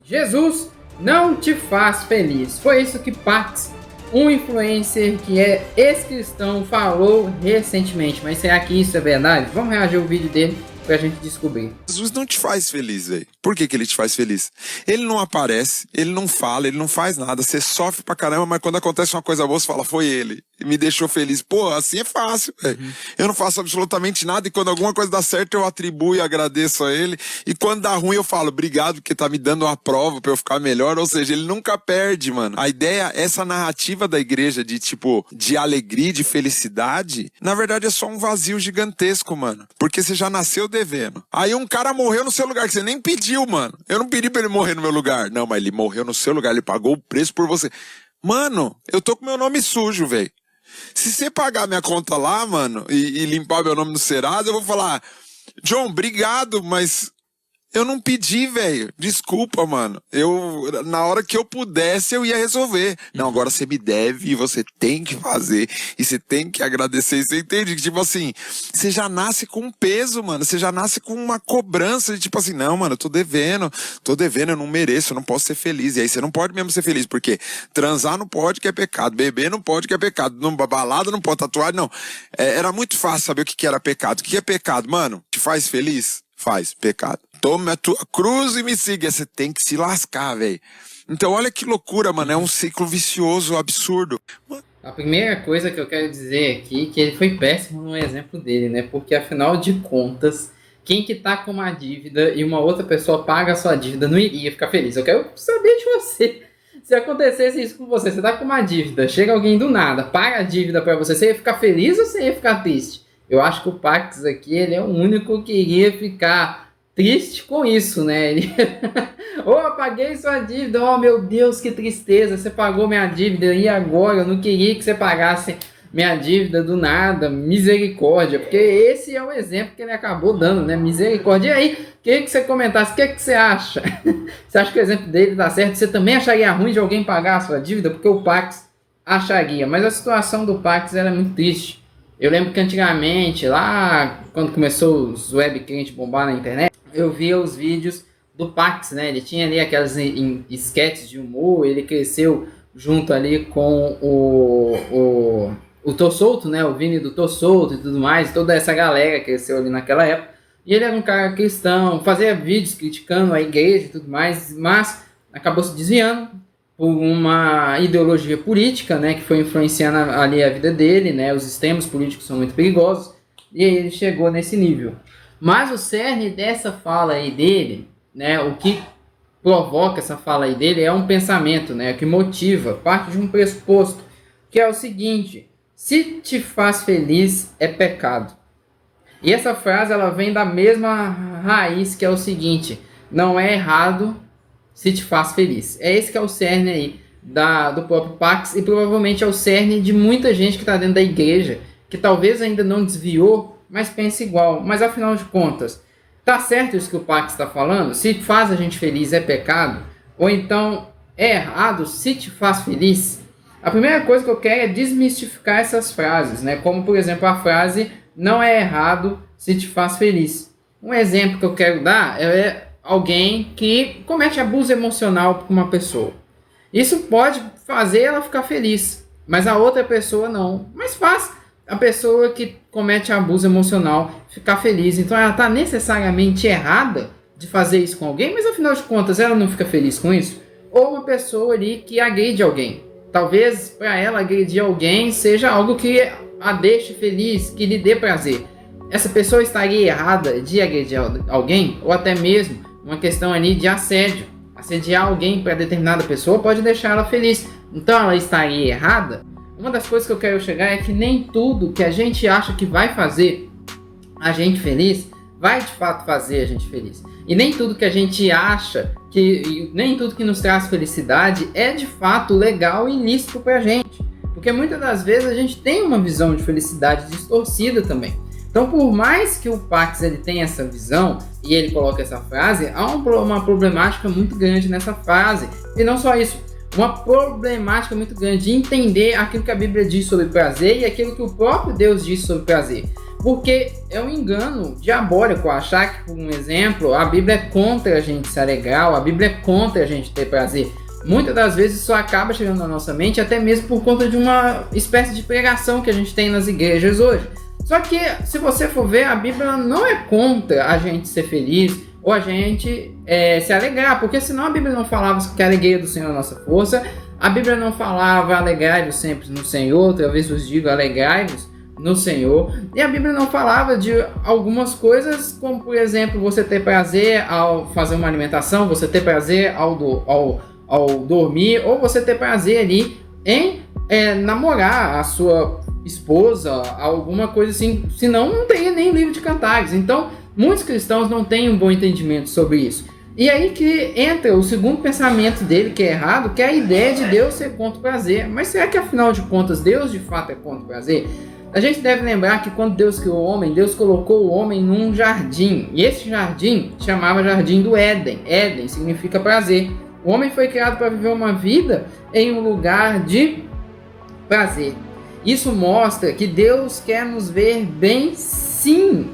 Jesus não te faz feliz. Foi isso que Pax, um influencer que é ex-cristão, falou recentemente. Mas será que isso é verdade? Vamos reagir ao vídeo dele pra gente descobrir. Jesus não te faz feliz, velho. Por que ele te faz feliz? Ele não aparece, ele não fala, ele não faz nada. Você sofre pra caramba, mas quando acontece uma coisa boa, você fala, foi ele. E me deixou feliz. Pô, assim é fácil, velho. Eu não faço absolutamente nada e quando alguma coisa dá certo, eu atribuo e agradeço a ele. E quando dá ruim, eu falo, obrigado, porque tá me dando uma prova pra eu ficar melhor. Ou seja, ele nunca perde, mano. A ideia, essa narrativa da igreja de, tipo, de alegria, de felicidade, na verdade é só um vazio gigantesco, mano. Porque você já nasceu devendo. Aí um cara morreu no seu lugar, que você nem pediu, mano. Eu não pedi pra ele morrer no meu lugar. Não, mas ele morreu no seu lugar, ele pagou o preço por você. Mano, eu tô com meu nome sujo, velho. Se você pagar minha conta lá, mano, e limpar meu nome no Serasa, eu vou falar, John, obrigado, mas eu não pedi, velho. Desculpa, mano. Na hora que eu pudesse, eu ia resolver. Não, agora você me deve e você tem que fazer. E você tem que agradecer. E você entende que, tipo assim, você já nasce com um peso, mano. Você já nasce com uma cobrança de, tipo assim, não, mano, eu tô devendo, eu não mereço, eu não posso ser feliz. E aí você não pode mesmo ser feliz, porque transar não pode, que é pecado. Beber não pode, que é pecado. Balada não pode, tatuar, não. Era muito fácil saber o que era pecado. O que é pecado, mano? Te faz feliz? Faz, pecado. Tome a tua cruz e me siga. Você tem que se lascar, velho. Então olha que loucura, mano. É um ciclo vicioso, absurdo. A primeira coisa que eu quero dizer aqui é que ele foi péssimo no exemplo dele, né? Porque afinal de contas, quem que tá com uma dívida e uma outra pessoa paga a sua dívida não iria ficar feliz. Eu quero saber de você. Se acontecesse isso com você, você tá com uma dívida, chega alguém do nada, paga a dívida pra você, você ia ficar feliz ou você ia ficar triste? Eu acho que o Pax aqui, ele é o único que iria ficar triste com isso, né? Ele... oh, paguei sua dívida, oh meu Deus, que tristeza, você pagou minha dívida, e agora? Eu não queria que você pagasse minha dívida do nada, misericórdia, porque esse é o exemplo que ele acabou dando, né? Misericórdia. E aí, queria que você comentasse, o que você acha? Você acha que o exemplo dele dá certo? Você também acharia ruim de alguém pagar a sua dívida? Porque o Pax acharia, mas a situação do Pax era muito triste. Eu lembro que antigamente, lá quando começou os webcrentes bombar na internet, eu via os vídeos do Pax, né? Ele tinha ali aquelas sketches de humor, ele cresceu junto ali com o Tô Solto, né? O Vini do Tô Solto e tudo mais, toda essa galera cresceu ali naquela época. E ele era um cara cristão, fazia vídeos criticando a igreja e tudo mais, mas acabou se desviando por uma ideologia política, né, que foi influenciando ali a vida dele, né, os sistemas políticos são muito perigosos, e aí ele chegou nesse nível. Mas o cerne dessa fala aí dele, né, o que provoca essa fala aí dele é um pensamento, né, que motiva, parte de um pressuposto, que é o seguinte: se te faz feliz, é pecado. E essa frase, ela vem da mesma raiz, que é o seguinte: não é errado se te faz feliz. É esse que é o cerne aí do próprio Pax, e provavelmente é o cerne de muita gente que está dentro da igreja, que talvez ainda não desviou, mas pensa igual. Mas afinal de contas, tá certo isso que o Pax está falando? Se faz a gente feliz é pecado? Ou então é errado se te faz feliz? A primeira coisa que eu quero é desmistificar essas frases, né? Como por exemplo a frase não é errado se te faz feliz. Um exemplo que eu quero dar é alguém que comete abuso emocional com uma pessoa. Isso pode fazer ela ficar feliz, mas a outra pessoa não. Mas faz a pessoa que comete abuso emocional ficar feliz. Então ela está necessariamente errada de fazer isso com alguém, mas afinal de contas ela não fica feliz com isso? Ou uma pessoa ali que agride alguém. Talvez para ela agredir alguém seja algo que a deixe feliz, que lhe dê prazer. Essa pessoa estaria errada de agredir alguém? Ou até mesmo uma questão ali de assédio. Assediar alguém para determinada pessoa pode deixar ela feliz. Então ela estaria errada? Uma das coisas que eu quero chegar é que nem tudo que a gente acha que vai fazer a gente feliz, vai de fato fazer a gente feliz. E nem tudo que a gente acha, nem tudo que nos traz felicidade é de fato legal e lícito pra gente. Porque muitas das vezes a gente tem uma visão de felicidade distorcida também. Então, por mais que o Pax ele tenha essa visão e ele coloque essa frase, há uma problemática muito grande nessa frase. E não só isso, uma problemática muito grande de entender aquilo que a Bíblia diz sobre prazer e aquilo que o próprio Deus diz sobre prazer. Porque é um engano diabólico achar que, por um exemplo, a Bíblia é contra a gente se alegrar, a Bíblia é contra a gente ter prazer. Muitas das vezes isso acaba chegando na nossa mente, até mesmo por conta de uma espécie de pregação que a gente tem nas igrejas hoje. Só que, se você for ver, a Bíblia não é contra a gente ser feliz ou a gente se alegrar, porque senão a Bíblia não falava que a alegria do Senhor é a nossa força, a Bíblia não falava alegrai-vos sempre no Senhor, outra vez vos digo alegrai-vos no Senhor, e a Bíblia não falava de algumas coisas, como por exemplo, você ter prazer ao fazer uma alimentação, você ter prazer ao dormir, ou você ter prazer ali em namorar a sua esposa, alguma coisa assim, senão não teria nem livro de cantares. Então, muitos cristãos não têm um bom entendimento sobre isso. E aí que entra o segundo pensamento dele, que é errado, que é a ideia de Deus ser contra o prazer. Mas será que afinal de contas Deus de fato é contra o prazer? A gente deve lembrar que quando Deus criou o homem, Deus colocou o homem num jardim. E esse jardim chamava Jardim do Éden. Éden significa prazer. O homem foi criado para viver uma vida em um lugar de prazer. Isso mostra que Deus quer nos ver bem, sim.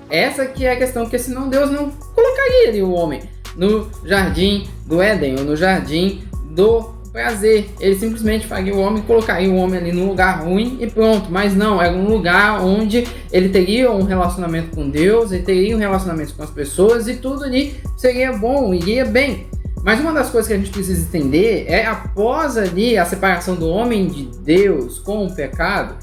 Essa que é a questão, porque senão Deus não colocaria ali o homem no Jardim do Éden ou no Jardim do prazer. Ele simplesmente faria o homem, colocaria o homem ali num lugar ruim e pronto. Mas não, era um lugar onde ele teria um relacionamento com Deus, ele teria um relacionamento com as pessoas e tudo ali seria bom, iria bem. Mas uma das coisas que a gente precisa entender é, após ali a separação do homem de Deus com o pecado,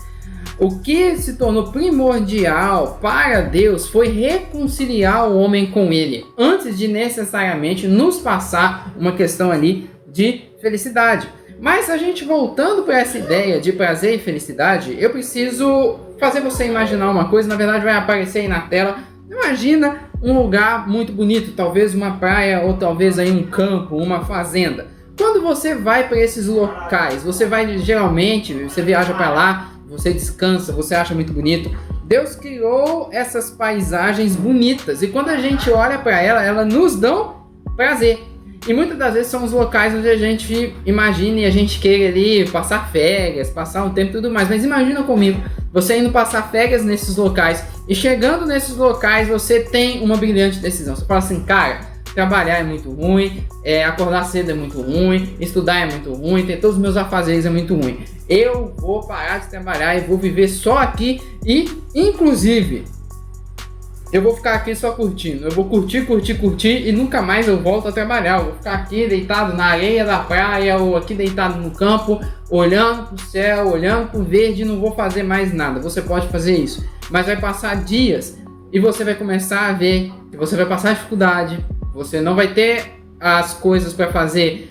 o que se tornou primordial para Deus foi reconciliar o homem com ele, antes de necessariamente nos passar uma questão ali de felicidade. Mas a gente voltando para essa ideia de prazer e felicidade, eu preciso fazer você imaginar uma coisa, na verdade vai aparecer aí na tela. Imagina um lugar muito bonito, talvez uma praia ou talvez aí um campo, uma fazenda. Quando você vai para esses locais, você vai geralmente, você viaja para lá, você descansa, você acha muito bonito. Deus criou essas paisagens bonitas e quando a gente olha para ela nos dão prazer. E muitas das vezes são os locais onde a gente imagina e a gente queira ali passar férias, passar um tempo e tudo mais. Mas imagina comigo, você indo passar férias nesses locais e chegando nesses locais você tem uma brilhante decisão. Você fala assim, cara, trabalhar é muito ruim, acordar cedo é muito ruim, estudar é muito ruim, ter todos os meus afazeres é muito ruim. Eu vou parar de trabalhar e vou viver só aqui e, inclusive, eu vou ficar aqui só curtindo. Eu vou curtir e nunca mais eu volto a trabalhar. Eu vou ficar aqui deitado na areia da praia ou aqui deitado no campo, olhando pro céu, olhando pro verde e não vou fazer mais nada. Você pode fazer isso. Mas vai passar dias e você vai começar a ver que você vai passar dificuldade. Você não vai ter as coisas para fazer,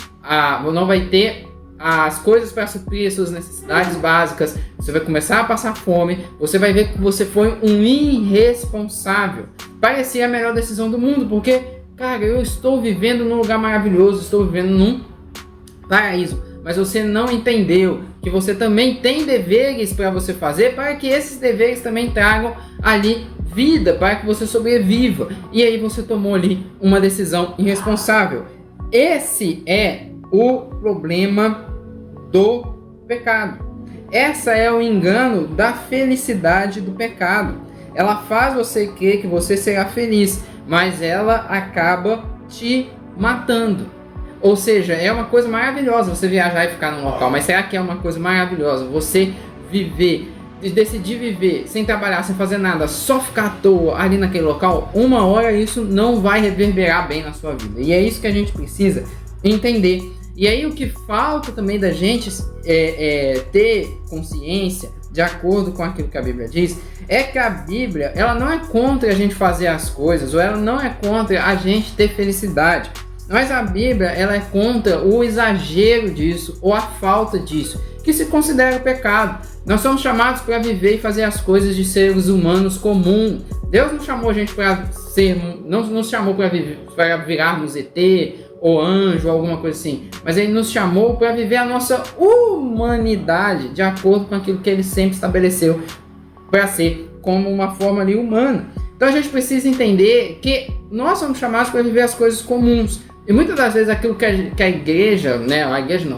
não vai ter as coisas para suprir as suas necessidades básicas, você vai começar a passar fome, você vai ver que você foi um irresponsável. Parecia a melhor decisão do mundo, porque, cara, eu estou vivendo num lugar maravilhoso, estou vivendo num paraíso, mas você não entendeu que você também tem deveres para você fazer, para que esses deveres também tragam ali vida, para que você sobreviva, e aí você tomou ali uma decisão irresponsável. Esse é o problema do pecado. Essa é o engano da felicidade do pecado. Ela faz você crer que você será feliz, mas ela acaba te matando. Ou seja, é uma coisa maravilhosa você viajar e ficar num local, mas será que é uma coisa maravilhosa você viver, decidir viver sem trabalhar, sem fazer nada, só ficar à toa ali naquele local? Uma hora isso não vai reverberar bem na sua vida. E é isso que a gente precisa entender. E aí o que falta também da gente ter consciência, de acordo com aquilo que a Bíblia diz, é que a Bíblia ela não é contra a gente fazer as coisas, ou ela não é contra a gente ter felicidade. Mas a Bíblia ela é contra o exagero disso, ou a falta disso, que se considera pecado. Nós somos chamados para viver e fazer as coisas de seres humanos comuns. Deus não chamou a gente para ser, não nos chamou para virarmos ET, ou anjo, ou alguma coisa assim, mas ele nos chamou para viver a nossa humanidade de acordo com aquilo que ele sempre estabeleceu para ser como uma forma ali humana. Então a gente precisa entender que nós somos chamados para viver as coisas comuns, e muitas das vezes aquilo que a igreja,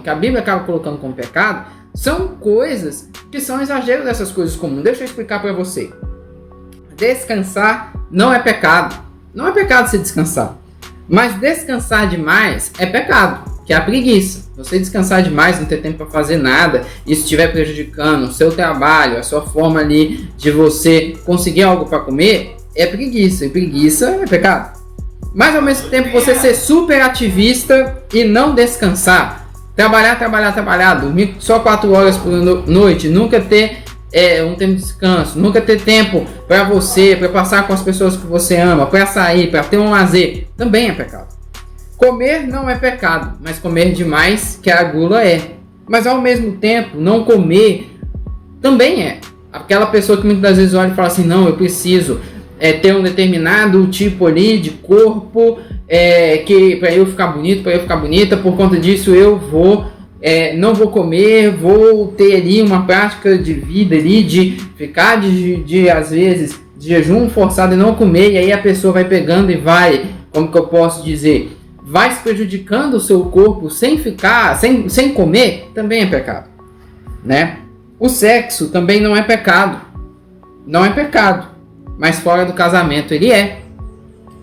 que a Bíblia acaba colocando como pecado, são coisas que são exagero dessas coisas comuns. Deixa eu explicar para você. descansar não é pecado. Não é pecado se descansar. Mas descansar demais é pecado, que é a preguiça. Você descansar demais, não ter tempo para fazer nada, isso estiver prejudicando o seu trabalho, a sua forma ali de você conseguir algo para comer, é preguiça. E preguiça é pecado. Mas ao mesmo tempo você ser super ativista e não descansar. Trabalhar, dormir só 4 horas por noite, nunca ter um tempo de descanso, nunca ter tempo para você, para passar com as pessoas que você ama, para sair, para ter um lazer, também é pecado. Comer não é pecado, mas comer demais, que a gula é. Mas ao mesmo tempo, não comer também é. Aquela pessoa que muitas vezes olha e fala assim, não, eu preciso ter um determinado tipo ali de corpo, que para eu ficar bonito, para eu ficar bonita, por conta disso eu não vou comer, vou ter ali uma prática de vida ali, de ficar às vezes, de jejum forçado e não comer, e aí a pessoa vai pegando e vai, como que eu posso dizer, vai se prejudicando o seu corpo sem comer, também é pecado, né? O sexo também não é pecado, mas fora do casamento ele é,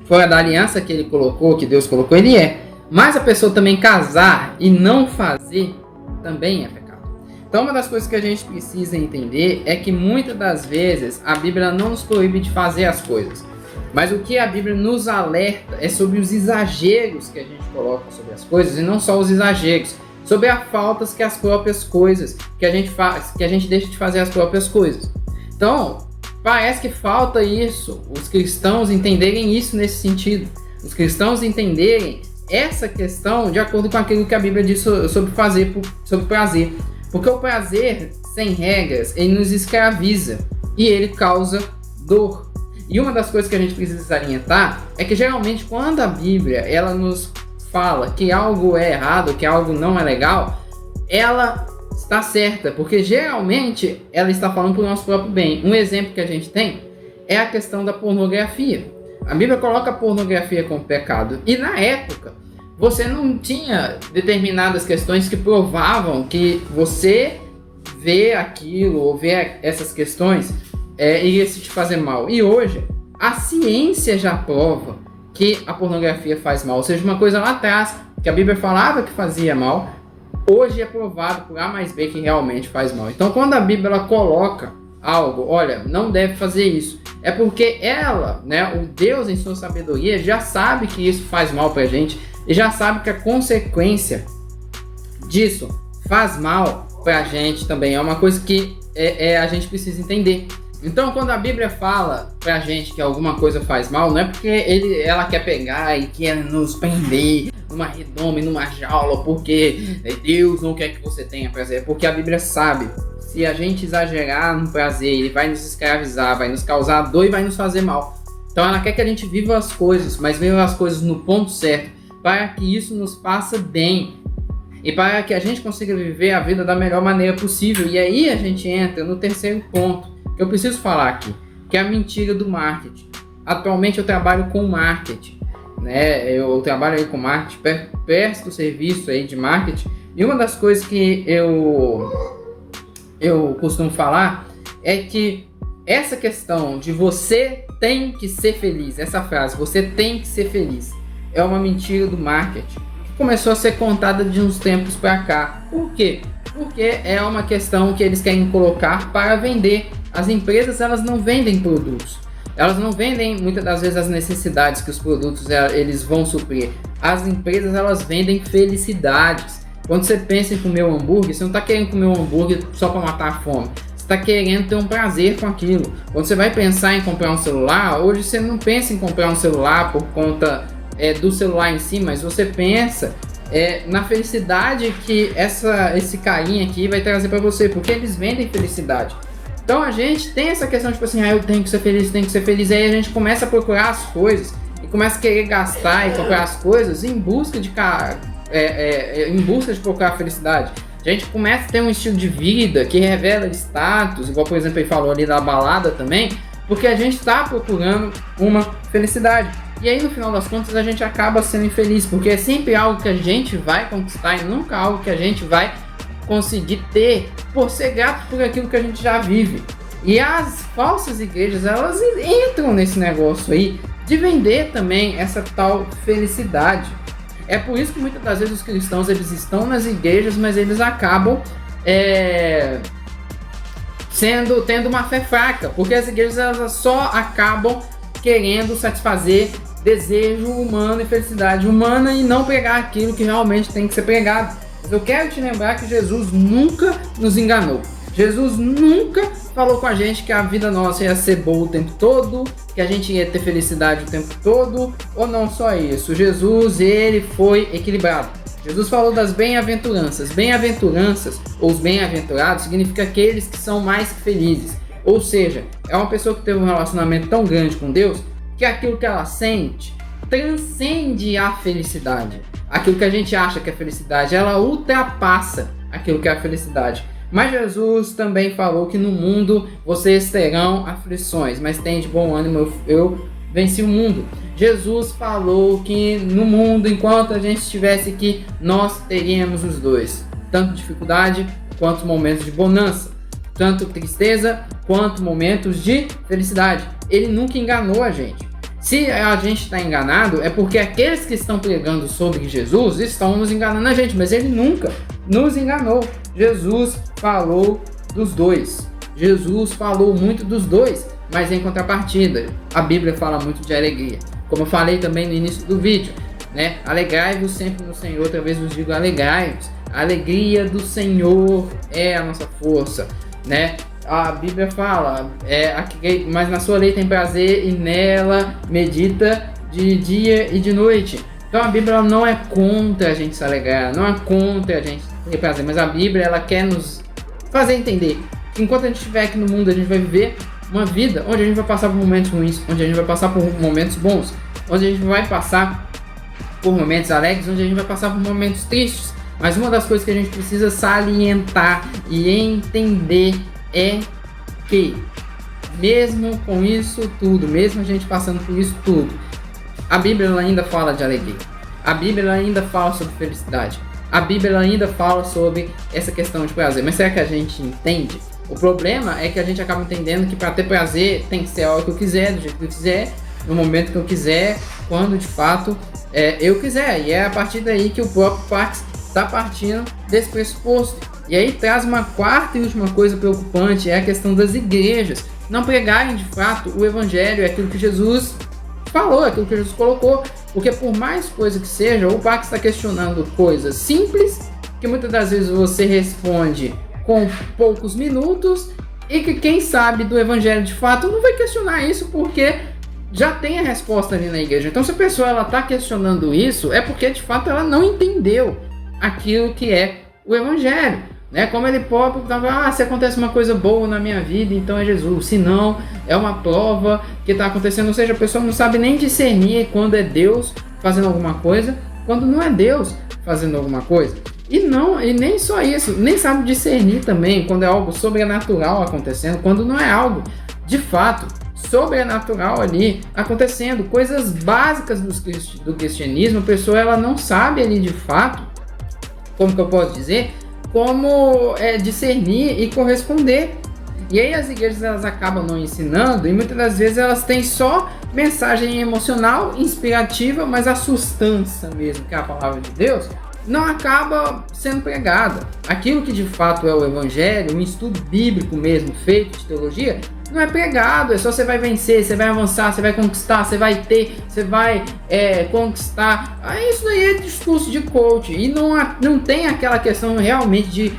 fora da aliança que ele colocou, que Deus colocou, ele é. Mas a pessoa também casar e não fazer também é pecado. Então uma das coisas que a gente precisa entender é que muitas das vezes a Bíblia não nos proíbe de fazer as coisas. Mas o que a Bíblia nos alerta é sobre os exageros que a gente coloca sobre as coisas, e não só os exageros, sobre as faltas que as próprias coisas que a gente faz, que a gente deixa de fazer as próprias coisas. Então, parece que falta isso, os cristãos entenderem isso nesse sentido. Os cristãos entenderem essa questão de acordo com aquilo que a Bíblia diz sobre prazer. Porque o prazer, sem regras, ele nos escraviza e ele causa dor. E uma das coisas que a gente precisa salientar é que geralmente quando a Bíblia ela nos fala que algo é errado, que algo não é legal, ela está certa, porque geralmente ela está falando para o nosso próprio bem. Um exemplo que a gente tem é a questão da pornografia. A Bíblia coloca a pornografia como pecado. E na época, você não tinha determinadas questões que provavam que você ver aquilo ou ver essas questões iria se te fazer mal. E hoje, a ciência já prova que a pornografia faz mal. Ou seja, uma coisa lá atrás que a Bíblia falava que fazia mal, hoje é provado por A mais B que realmente faz mal. Então, quando a Bíblia ela coloca algo, olha, não deve fazer isso, é porque ela, né, o Deus em sua sabedoria já sabe que isso faz mal pra gente e já sabe que a consequência disso faz mal pra gente também. É uma coisa que a gente precisa entender. Então, quando a Bíblia fala pra gente que alguma coisa faz mal, não é porque ela quer pegar e quer nos prender numa redoma e numa jaula, porque Deus não quer que você tenha prazer, é porque a Bíblia sabe. Se a gente exagerar no prazer, ele vai nos escravizar, vai nos causar dor e vai nos fazer mal. Então ela quer que a gente viva as coisas, mas viva as coisas no ponto certo, para que isso nos faça bem e para que a gente consiga viver a vida da melhor maneira possível. E aí a gente entra no terceiro ponto que eu preciso falar aqui, que é a mentira do marketing. Atualmente eu trabalho com marketing, né? Eu trabalho aí com marketing, presto serviço aí de marketing, e uma das coisas que eu costumo falar é que essa questão de você tem que ser feliz, essa frase, você tem que ser feliz, é uma mentira do marketing que começou a ser contada de uns tempos para cá. Por quê? Porque é uma questão que eles querem colocar para vender. As empresas, elas não vendem produtos, elas não vendem muitas das vezes as necessidades que os produtos eles vão suprir. As empresas, elas vendem felicidades. Quando você pensa em comer um hambúrguer, você não está querendo comer um hambúrguer só para matar a fome. Você está querendo ter um prazer com aquilo. Quando você vai pensar em comprar um celular, hoje você não pensa em comprar um celular por conta do celular em si, mas você pensa na felicidade que esse carinha aqui vai trazer para você, porque eles vendem felicidade. Então a gente tem essa questão tipo assim, eu tenho que ser feliz, aí a gente começa a procurar as coisas e começa a querer gastar e comprar as coisas em busca de procurar felicidade. A gente começa a ter um estilo de vida que revela status, igual por exemplo ele falou ali da balada também, porque a gente está procurando uma felicidade. E aí no final das contas a gente acaba sendo infeliz, porque é sempre algo que a gente vai conquistar e nunca algo que a gente vai conseguir ter por ser grato por aquilo que a gente já vive. E as falsas igrejas, elas entram nesse negócio aí de vender também essa tal felicidade. É por isso que muitas das vezes os cristãos, eles estão nas igrejas, mas eles acabam tendo uma fé fraca, porque as igrejas, elas só acabam querendo satisfazer desejo humano e felicidade humana e não pregar aquilo que realmente tem que ser pregado. Mas eu quero te lembrar que Jesus nunca nos enganou. Jesus nunca falou com a gente que a vida nossa ia ser boa o tempo todo, que a gente ia ter felicidade o tempo todo, ou não só isso. Jesus, ele foi equilibrado. Jesus falou das bem-aventuranças. Bem-aventuranças, ou os bem-aventurados, significa aqueles que são mais que felizes. Ou seja, é uma pessoa que teve um relacionamento tão grande com Deus, que aquilo que ela sente transcende a felicidade. Aquilo que a gente acha que é felicidade, ela ultrapassa aquilo que é a felicidade. Mas Jesus também falou que no mundo vocês terão aflições, mas tem de bom ânimo, eu venci o mundo. Jesus falou que no mundo, enquanto a gente estivesse aqui, nós teríamos os dois, tanto dificuldade quanto momentos de bonança, tanto tristeza quanto momentos de felicidade. Ele nunca enganou a gente. Se a gente está enganado, é porque aqueles que estão pregando sobre Jesus estão nos enganando a gente, mas ele nunca nos enganou. Jesus falou dos dois. Jesus falou muito dos dois, mas em contrapartida, a Bíblia fala muito de alegria. Como eu falei também no início do vídeo, né? Alegrai-vos sempre no Senhor, outra vez vos digo, alegrai-vos. A alegria do Senhor é a nossa força, né? A Bíblia fala, mas na sua lei tem prazer e nela medita de dia e de noite. Então a Bíblia não é contra a gente se alegrar, não é contra a gente ter prazer, mas a Bíblia, ela quer nos fazer entender que enquanto a gente estiver aqui no mundo, a gente vai viver uma vida onde a gente vai passar por momentos ruins, onde a gente vai passar por momentos bons, onde a gente vai passar por momentos alegres, onde a gente vai passar por momentos tristes. Mas uma das coisas que a gente precisa salientar e entender é que, mesmo com isso tudo, mesmo a gente passando por isso tudo, a Bíblia ainda fala de alegria. A Bíblia ainda fala sobre felicidade. A Bíblia ainda fala sobre essa questão de prazer. Mas será que a gente entende? O problema é que a gente acaba entendendo que para ter prazer tem que ser a hora que eu quiser, do jeito que eu quiser, no momento que eu quiser, quando de fato eu quiser. E é a partir daí que o próprio Pax está partindo desse pressuposto. E aí traz uma quarta e última coisa preocupante, é a questão das igrejas não pregarem de fato o evangelho, é aquilo que Jesus falou, é aquilo que Jesus colocou. Porque por mais coisa que seja, o Pax está questionando coisas simples, que muitas das vezes você responde com poucos minutos, e que quem sabe do evangelho de fato não vai questionar isso, porque já tem a resposta ali na igreja. Então se a pessoa está questionando isso, é porque de fato ela não entendeu aquilo que é o evangelho, né? Como ele próprio estava, se acontece uma coisa boa na minha vida, então é Jesus, se não, é uma prova que está acontecendo. Ou seja, a pessoa não sabe nem discernir quando é Deus fazendo alguma coisa, quando não é Deus fazendo alguma coisa. E nem só isso, nem sabe discernir também quando é algo sobrenatural acontecendo, quando não é algo de fato sobrenatural ali acontecendo. Coisas básicas do cristianismo, a pessoa ela não sabe ali de fato, como que eu posso dizer, como discernir e corresponder. E aí as igrejas elas acabam não ensinando, e muitas das vezes elas têm só mensagem emocional, inspirativa, mas a substância mesmo, que é a palavra de Deus, não acaba sendo pregada. Aquilo que de fato é o evangelho, um estudo bíblico mesmo, feito de teologia, não é pregado. É só você vai vencer, você vai avançar, você vai conquistar, você vai ter, você vai conquistar. Aí isso daí é discurso de coach, e não tem aquela questão realmente de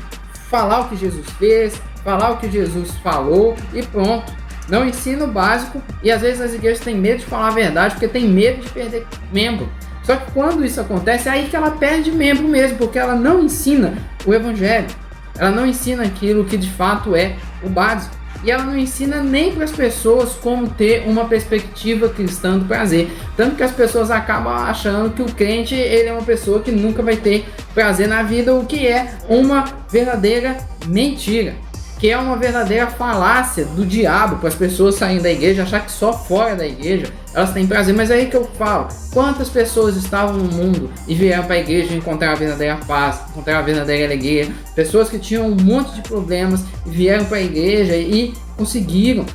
falar o que Jesus fez, falar o que Jesus falou e pronto. Não ensina o básico, e às vezes as igrejas têm medo de falar a verdade porque tem medo de perder membro. Só que quando isso acontece, é aí que ela perde membro mesmo, porque ela não ensina o evangelho, ela não ensina aquilo que de fato é o básico, e ela não ensina nem para as pessoas como ter uma perspectiva cristã do prazer. Tanto que as pessoas acabam achando que o crente ele é uma pessoa que nunca vai ter prazer na vida, o que é uma verdadeira mentira. que é uma verdadeira falácia do diabo para as pessoas saírem da igreja, achar que só fora da igreja elas têm prazer. Mas é aí que eu falo, quantas pessoas estavam no mundo e vieram para a igreja encontrar a verdadeira paz, encontrar a verdadeira alegria, pessoas que tinham um monte de problemas e vieram para a igreja e conseguiram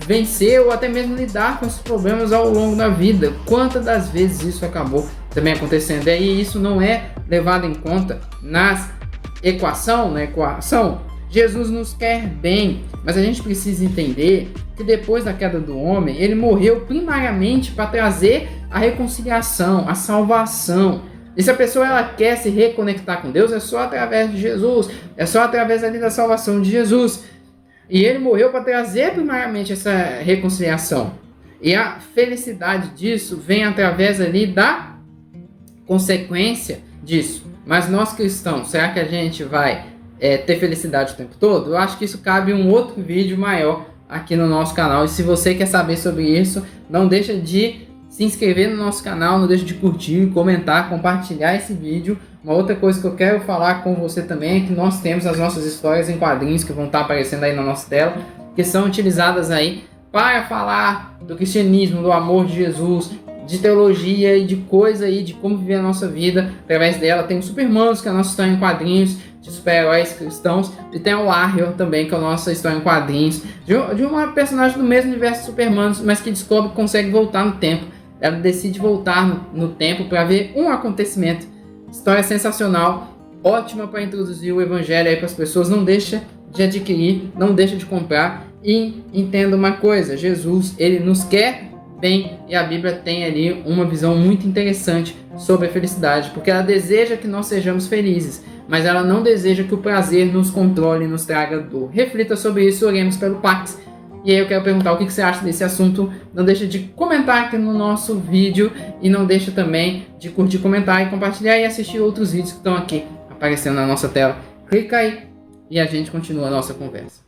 vencer ou até mesmo lidar com esses problemas ao longo da vida. Quantas das vezes isso acabou também acontecendo? E aí isso não é levado em conta na equação. Jesus nos quer bem, mas a gente precisa entender que depois da queda do homem, ele morreu primariamente para trazer a reconciliação, a salvação. E se a pessoa ela quer se reconectar com Deus, é só através de Jesus, é só através ali da salvação de Jesus. E ele morreu para trazer primariamente essa reconciliação. E a felicidade disso vem através ali da consequência disso. Mas nós cristãos, será que a gente vai ter felicidade o tempo todo? Eu acho que isso cabe um outro vídeo maior aqui no nosso canal. E se você quer saber sobre isso, não deixa de se inscrever no nosso canal, não deixa de curtir, comentar, compartilhar esse vídeo. Uma outra coisa que eu quero falar com você também é que nós temos as nossas histórias em quadrinhos que vão estar aparecendo aí na nossa tela, que são utilizadas aí para falar do cristianismo, do amor de Jesus, de teologia e de coisa aí, de como viver a nossa vida através dela. Tem o Supermanos, que é a nossa história em quadrinhos, de super-heróis cristãos, e tem o Warrior também, que é a nossa história em quadrinhos, de uma personagem do mesmo universo de Supermanos, mas que descobre que consegue voltar no tempo. Ela decide voltar no tempo para ver um acontecimento. História sensacional, ótima para introduzir o evangelho aí para as pessoas. Não deixa de adquirir, não deixa de comprar. E entenda uma coisa, Jesus, ele nos quer bem, e a Bíblia tem ali uma visão muito interessante sobre a felicidade, porque ela deseja que nós sejamos felizes, mas ela não deseja que o prazer nos controle e nos traga dor. Reflita sobre isso, oremos pelo Pax. E aí eu quero perguntar o que você acha desse assunto. Não deixa de comentar aqui no nosso vídeo, e não deixa também de curtir, comentar e compartilhar e assistir outros vídeos que estão aqui aparecendo na nossa tela. Clica aí e a gente continua a nossa conversa.